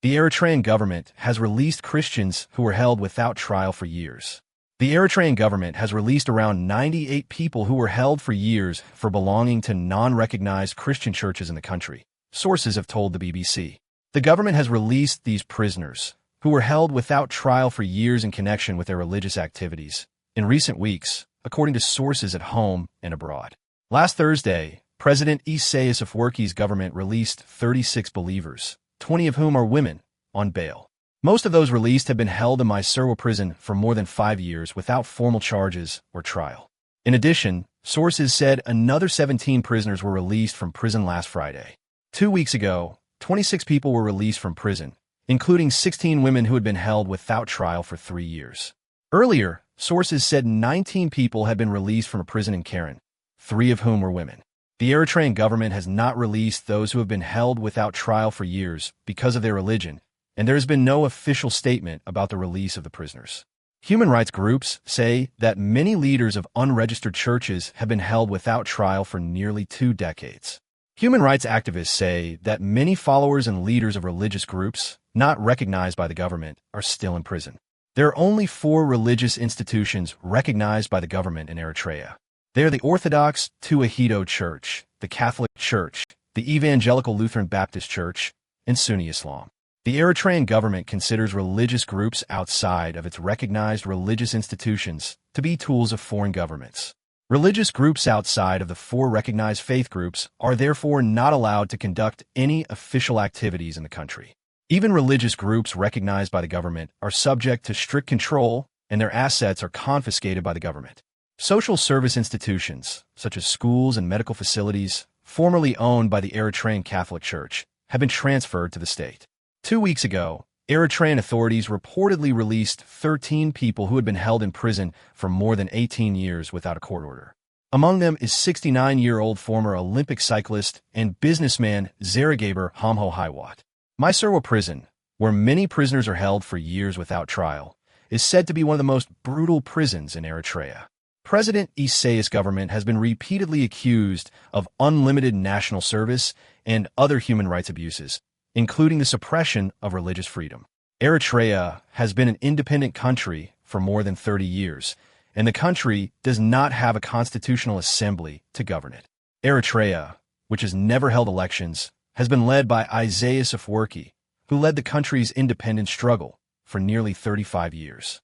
The Eritrean government has released Christians who were held without trial for years. The Eritrean government has released around 98 people who were held for years for belonging to non-recognized Christian churches in the country, sources have told the BBC. The government has released these prisoners, who were held without trial for years in connection with their religious activities, in recent weeks, according to sources at home and abroad. Last Thursday, President Ethio-Eritrea's government released 36 believers, 20 of whom are women, on bail. Most of those released have been held in Mysarwa prison for more than 5 years without formal charges or trial. In addition, sources said another 17 prisoners were released from prison last Friday. 2 weeks ago, 26 people were released from prison, including 16 women who had been held without trial for 3 years. Earlier, sources said 19 people had been released from a prison in Karen, 3 of whom were women. The Eritrean government has not released those who have been held without trial for years because of their religion, and there has been no official statement about the release of the prisoners. Human rights groups say that many leaders of unregistered churches have been held without trial for nearly 2 decades. Human rights activists say that many followers and leaders of religious groups, not recognized by the government, are still in prison. There are only 4 religious institutions recognized by the government in Eritrea. They are the Orthodox Tewahedo Church, the Catholic Church, the Evangelical Lutheran Baptist Church, and Sunni Islam. The Eritrean government considers religious groups outside of its recognized religious institutions to be tools of foreign governments. Religious groups outside of the 4 recognized faith groups are therefore not allowed to conduct any official activities in the country. Even religious groups recognized by the government are subject to strict control, and their assets are confiscated by the government. Social service institutions, such as schools and medical facilities, formerly owned by the Eritrean Catholic Church, have been transferred to the state. 2 weeks ago, Eritrean authorities reportedly released 13 people who had been held in prison for more than 18 years without a court order. Among them is 69-year-old former Olympic cyclist and businessman Zeragaber Hamho Hiwat. Mysarwa prison, where many prisoners are held for years without trial, is said to be one of the most brutal prisons in Eritrea. President Isaiah's government has been repeatedly accused of unlimited national service and other human rights abuses, including the suppression of religious freedom. Eritrea has been an independent country for more than 30 years, and the country does not have a constitutional assembly to govern it. Eritrea, which has never held elections, has been led by Isaiah Afwerki, who led the country's independence struggle for nearly 35 years.